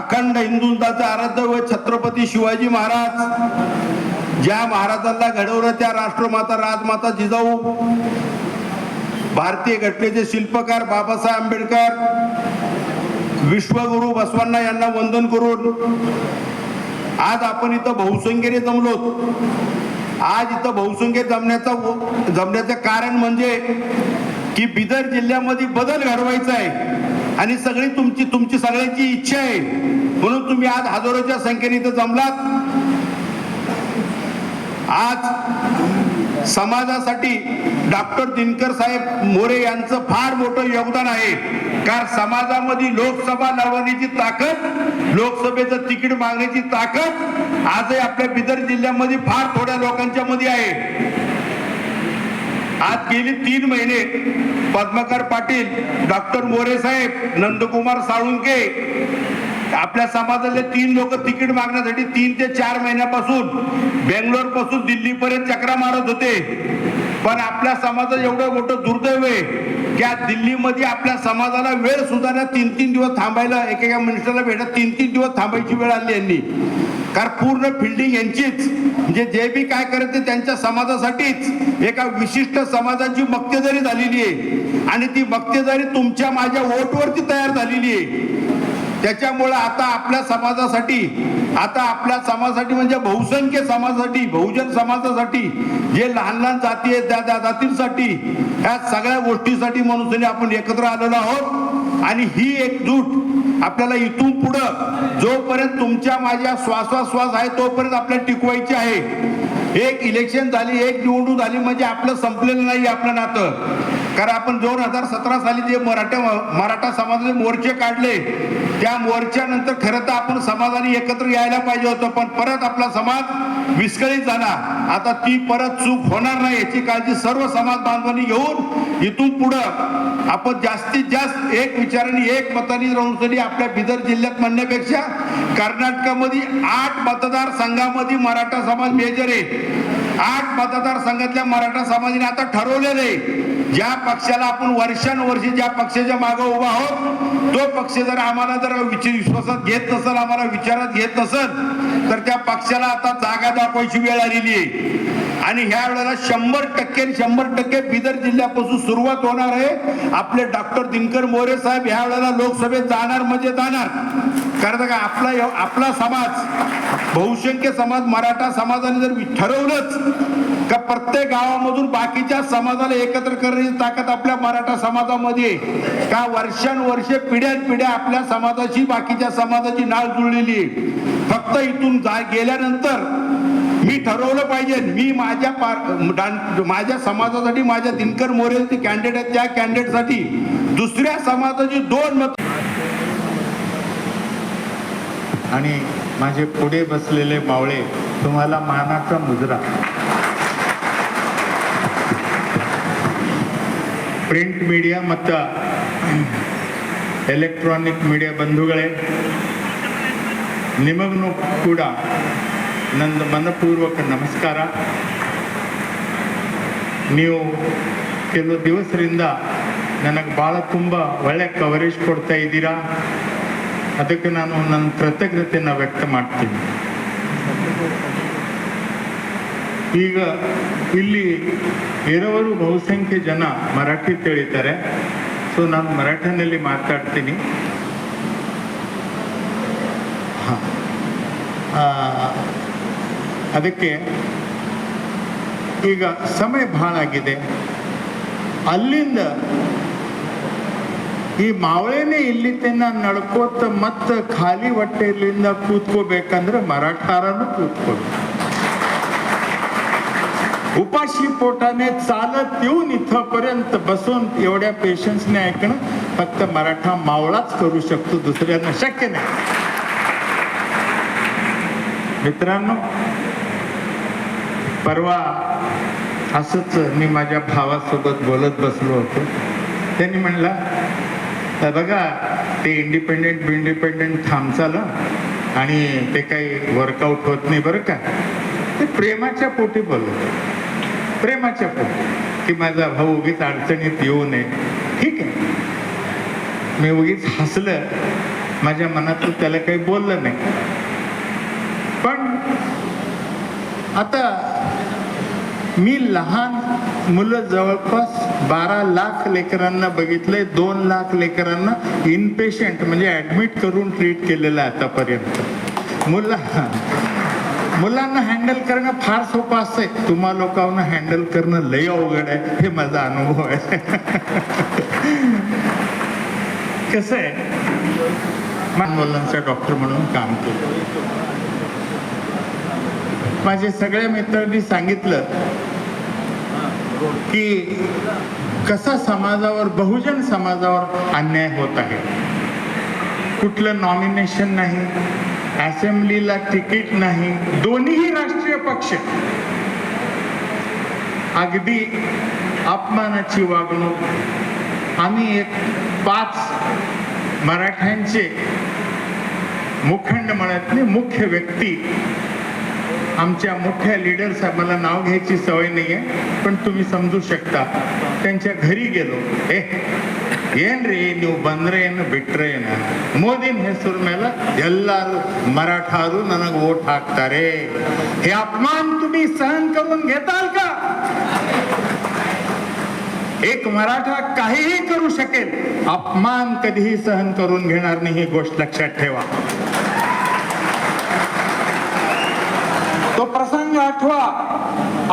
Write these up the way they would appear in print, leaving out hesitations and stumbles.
अखंड हिंदुत्वाचे आराध्य व छत्रपती शिवाजी महाराज ज्या महाराजांना घडवलं त्या राष्ट्रमाता राजमाता जिजाऊ, भारतीय घटनेचे शिल्पकार बाबासाहेब आंबेडकर, विश्वगुरु बसवण्णा यांना वंदन करून आज आपण इथं बहुसंख्येने जमलो. आज इथं बहुसंख्येत जमण्याचं कारण म्हणजे की बिदर जिल्ह्यामध्ये बदल घडवायचा आहे आणि सगळी तुमची सगळ्यांची इच्छा आहे, म्हणून तुम्ही आज हजारोच्या संख्येने इथं जमलात. आज समाजासाठी डॉक्टर दिनकर साहेब मोरे यांचं फार मोठं योगदान आहे. कारण समाजामध्ये लोकसभा लढवण्याची ताकद, लोकसभेचं तिकीट मागण्याची ताकद आजही आपल्या बिदर जिल्ह्यामध्ये फार थोड्या लोकांच्या मध्ये आहे. आज गेली 3 महिने पद्मकर पाटील, डॉक्टर मोरे साहेब, नंदकुमार साळुंके आपल्या समाजातले 3 लोक तिकीट मागण्यासाठी 3 ते 4 महिन्यापासून बेंगलोर पासून दिल्ली पर्यंत चक्रा मारत होते. पण आपल्या समाजात एवढं मोठं दुर्दैव आहे की आज दिल्लीमध्ये आपल्या समाजाला वेळ सुद्धा 3-3 दिवस थांबायला, एकेका मिनिस्टरला भेटत 3-3 दिवस थांबायची वेळ आली यांनी. कारण पूर्ण फिल्डिंग यांचीच, म्हणजे जे बी काय करते त्यांच्या समाजासाठीच एका विशिष्ट समाजाची मक्तेदारी झालेली आहे आणि ती मक्तेदारी तुमच्या माझ्या वोटवरती तयार झालेली आहे. त्याच्यामुळे आता आपल्या समाजासाठी म्हणजे बहुसंख्य समाजासाठी, बहुजन समाजासाठी, जे लहान लहान जाती आहेत त्या जातींसाठी, ह्या सगळ्या गोष्टीसाठी मनुष्याने आपण एकत्र आलेलो आहोत. आणि ही एकजूट आपल्याला इथून पुढं जोपर्यंत तुमच्या माझ्या श्वासोश्वास आहे तोपर्यंत आपल्याला टिकवायची आहे. एक इलेक्शन झाली, एक निवडणूक झाली म्हणजे आपलं संपलेलं नाही आपलं नातं. कारण आपण 2017 साली जे मराठा समाजाचे मोर्चे काढले, त्या मोर्चानंतर खरं तर आपण समाजाने एकत्र यायला पाहिजे होतं, पण परत आपला समाज विस्कळीत झाला. आता ती परत चूक होणार नाही याची काळजी सर्व समाज बांधवांनी घेऊन इथून पुढं आपण जास्तीत जास्त एक विचाराने, एक मताने राहून आपल्या बिदर जिल्ह्यात म्हणण्यापेक्षा कर्नाटकामध्ये 8 मतदारसंघामध्ये मराठा समाज मेजर आहे. 8 मतदारसंघातल्या मराठा समाजाने आता ठरवलेलं आहे, ज्या पक्षाला आपण वर्षानुवर्षी ज्या पक्षाच्या मागे उभा आहोत तो पक्ष जर आम्हाला विश्वासात घेत नसेल, आम्हाला विचारात घेत नसेल, तर त्या पक्षाला आता जागा दाखवायची वेळ आलेली आहे. आणि ह्या वेळेला 100% बिदर जिल्ह्यापासून सुरुवात होणार आहे. आपले डॉक्टर दिनकर मोरे साहेब ह्या वेळेला लोकसभेत जाणार म्हणजे जाणार. कारण का आपला समाज, बहुसंख्य समाज, मराठा समाजाने जर ठरवलंच का प्रत्येक गावामधून बाकीच्या समाजाला एकत्र करण्याची ताकद आपल्या मराठा समाजामध्ये, का वर्षानुवर्षे पिढ्यानपिढ्या आपल्या समाजाची बाकीच्या समाजाची नाळ जुळलेली आहे. फक्त इथून गेल्यानंतर मी ठरवलं पाहिजे, मी माझ्या समाजासाठी, माझ्या दिनकर मोरे जे कॅन्डिडेट आहेत त्या कॅन्डिडेटसाठी दुसऱ्या समाजाची 2 मत. आणि माझे पुढे बसलेले मावळे, तुम्हाला मानाचा मुजरा. ಪ್ರಿಂಟ್ ಮೀಡಿಯಾ ಮತ್ತು ಎಲೆಕ್ಟ್ರಾನಿಕ್ ಮೀಡಿಯಾ ಬಂಧುಗಳೇ, ನಿಮಗೂ ಕೂಡ ನನ್ನ ಮನಪೂರ್ವಕ ನಮಸ್ಕಾರ. ನೀವು ಕೆಲವು ದಿವಸದಿಂದ ನನಗೆ ಭಾಳ ತುಂಬ ಒಳ್ಳೆ ಕವರೇಜ್ ಕೊಡ್ತಾ ಇದ್ದೀರಾ, ಅದಕ್ಕೆ ನಾನು ನನ್ನ ಕೃತಜ್ಞತೆಯನ್ನು ವ್ಯಕ್ತ ಮಾಡ್ತೀನಿ. ಈಗ ಇಲ್ಲಿ ಇರೋರು ಬಹುಸಂಖ್ಯೆ ಜನ ಮರಾಠಿ ತಿಳಿತಾರೆ, ಸೊ ನಾನು ಮರಾಠಿನಲ್ಲಿ ಮಾತಾಡ್ತೀನಿ. ಅದಕ್ಕೆ ಈಗ ಸಮಯ ಭಾಳ ಆಗಿದೆ. ಅಲ್ಲಿಂದ ಈ ಮಾವಳೆನೇ ಇಲ್ಲಿ ತನ ನಡ್ಕೋತ ಮತ್ತೆ ಖಾಲಿ ಹೊಟ್ಟೆಲಿಂದ ಕೂತ್ಕೋಬೇಕಂದ್ರೆ मराठारानं ಕೂತ್ಕೋಬೇಕು. उपाशी पोटाने चालत येऊन इथपर्यंत बसून एवढ्या पेशन्सने ऐकणं फक्त मराठा मावळाच करू शकतो, दुसऱ्यांना शक्य नाही. मित्रांनो, परवा असंच मी माझ्या भावासोबत बोलत बसलो होतो. त्यांनी म्हणला, बघा ते इंडिपेंडेंट थांबचालं आणि ते काही वर्कआउट होत नाही बरं का. ते प्रेमाच्या पोटी बोलत, प्रेमाच्या पोटी, की माझा भाऊ उगीच अडचणीत येऊ नये. ठीक आहे, मी उगीच हसलं माझ्या मनातलं त्याला काही बोललं नाही. पण आता मी लहान मुलं जवळपास 12 लाख लेकरांना बघितलंय, 2 लाख लेकरांना इनपेशंट म्हणजे ऍडमिट करून ट्रीट केलेलं आहे आतापर्यंत. मुलांना हँडल करणं फार सोपं असतंय, तुम्हा लोकांना हँडल करणं लय अवघड आहे, हे माझा अनुभव आहे. कसं आहे, मुलांचा डॉक्टर म्हणून काम केलं. माझे सगळ्या मित्रांनी सांगितलं की कसा समाजावर, बहुजन समाजावर अन्याय होत आहे. कुठलं नॉमिनेशन नाही, असेंब्लीला तिकीट नाही, दोन्हीही राष्ट्रीय पक्ष अगदी अपमानाची वागणूक. आम्ही एक 5 मराठ्यांचे मुखंडमळातले मुख्य व्यक्ती, आमच्या मोठ्या लीडर्स, मला नाव घ्यायची सवय नाहीये पण तुम्ही समजू शकता, त्यांच्या घरी गेलो. ಏನ್ರಿ ನೀವು ಬಂದ್ರೆ ಏನು ಬಿಟ್ರೆ ಏನು, ಮೋದಿನ ಹೆಸರು ಮೇಲೆ ಎಲ್ಲರೂ ಮರಾಠಾರು ನನಗೆ वोट ಹಾಕ್ತಾರೆ, हे अपमान तुम्ही सहन करून घेताल का? एक मराठा काहीही करू शकेल, अपमान कधीही सहन करून घेणार नाही, ही गोष्ट लक्षात ठेवा. तो प्रसंग आठवा.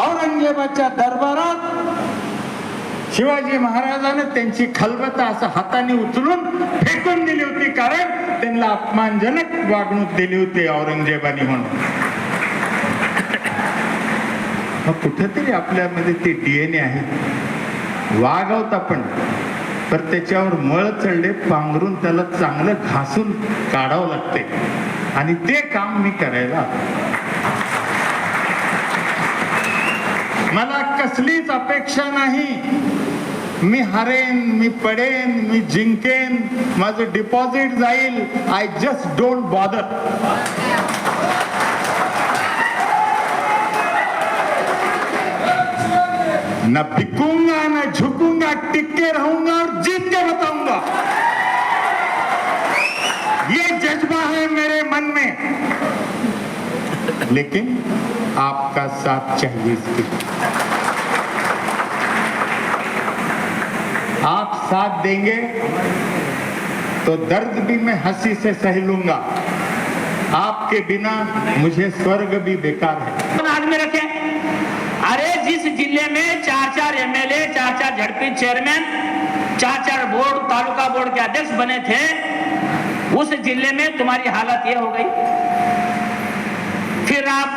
औरंगजेबाच्या दरबारात शिवाजी महाराजांनी त्यांची खलबत्ता असं हाताने उचलून फेकून दिली होती, कारण त्यांना अपमानजनक वागणूक दिली होती औरंगजेबाने म्हणून. मग कुठेतरी आपल्यामध्ये ते DNA आहे. वागवत आपण, तर त्याच्यावर मळ चढले पांघरून त्याला चांगलं घासून काढावं लागते, आणि ते काम मी करायला. मला कसलीच अपेक्षा नाही, मी हरेन, मी पडेन, मी जिंकेन, माझं डिपॉझिट जाईल. I just don't bother. न बिकूंगा न झुकूंगा, टिक के रहूंगा और जीत के बताऊंगा. ये जज्बा है मेरे मन में, लेकिन आपका साथ चाहिए इसके. आप साथ देंगे तो दर्द भी मैं हंसी से सह लूंगा. आपके बिना मुझे स्वर्ग भी बेकार है. आज में रखे, अरे जिस जिले में 4-4 MLA, 4-4 झड़पी चेयरमैन, 4-4 बोर्ड, तालुका बोर्ड के अध्यक्ष बने थे, उस जिले में तुम्हारी हालत ये हो गई. फिर आप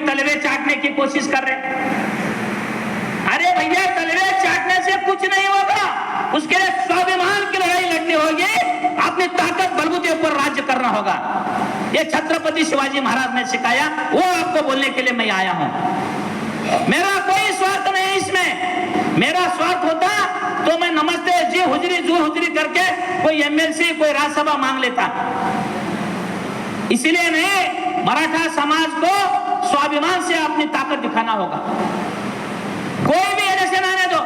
तलवे चाटने की कोशिश कर रहे. अरे भैया, तलवे चाटने से कुछ नहीं होगा, उसके लिए स्वाभिमान की लड़ाई लड़नी होगी, अपनी ताकत बलबूते पर राज्य करना होगा. ये छत्रपति शिवाजी महाराज ने सिखाया, वो आपको बोलने के लिए मैं आया हूं. मेरा कोई स्वार्थ नहीं इसमें. मेरा स्वार्थ होता तो मैं नमस्ते जी हुजरी जू हुजरी करके कोई MLC, कोई राज्यसभा मांग लेता. इसलिए नहीं, मराठा समाज को स्वाभिमान से अपनी ताकत दिखाना होगा. कोई भी इलेक्शन आने दो,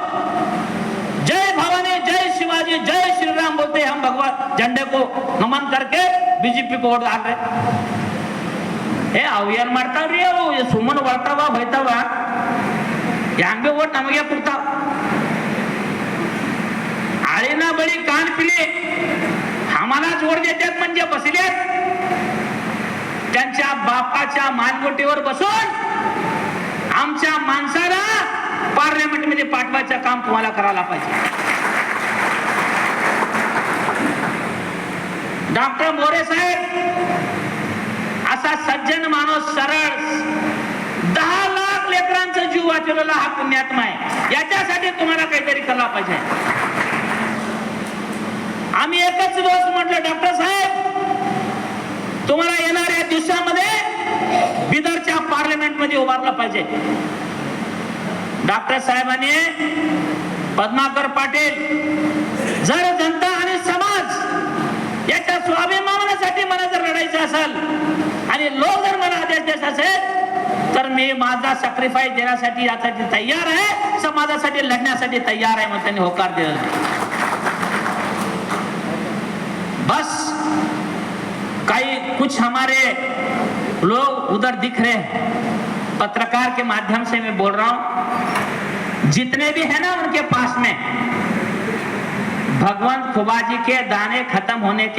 जय भवानी, जय शिवाजी, जय श्री राम बोलते हम भगवान झंडे को नमन करके बीजेपी को वोट डाल रहे. अवियान ಮಾಡ್ತಾವ್ರಿ, ಅವು ಸುಮ್ಮನೆ ಬರ್ತಾವ ಹೋಯ್ತಾವ, ಹೆಂಗೆ ವೋಟ್ ನಮಗೆ ಕೊಡ್ತಾವ. आळीना बळी कान पिले, आम्हाला जोड देतात म्हणजे बसल्यात त्यांच्या बापाच्या मानगोटीवर बसून आमच्या माणसाला पार्लमेंट मध्ये पाठवायचं काम तुम्हाला करायला पाहिजे. डॉक्टर मोरे साहेब असा सज्जन माणूस, सरळ, 10 लाख लेकरांचा जीव वाचवलेला हा पुण्यात्मा आहे. याच्यासाठी तुम्हाला काहीतरी करायला पाहिजे. आम्ही एकच रोज म्हटलं, डॉक्टर साहेब, तुम्हाला येणाऱ्या दिवसामध्ये बिदरच्या पार्लमेंट मध्ये उभारलं पाहिजे. डॉक्टर साहेबांनी, पद्माकर पाटील, जर जनता आणि समाज याच्या स्वाभिमानासाठी मला जर लढायचं असेल आणि लोक जर मला आदेश देत असेल, तर मी माझा सॅक्रिफाईस देण्यासाठी यासाठी तयार आहे, समाजासाठी लढण्यासाठी तयार आहे, म्हणून त्यांनी होकार दिला. बस कई कुछ हमारे लोग उधर दिख रहे हैं, पत्रकार के माध्यम से मैं बोल रहा हूं, जितने भी है ना उनके पास में भगवंत खुबाजी के दाने खत्म होने के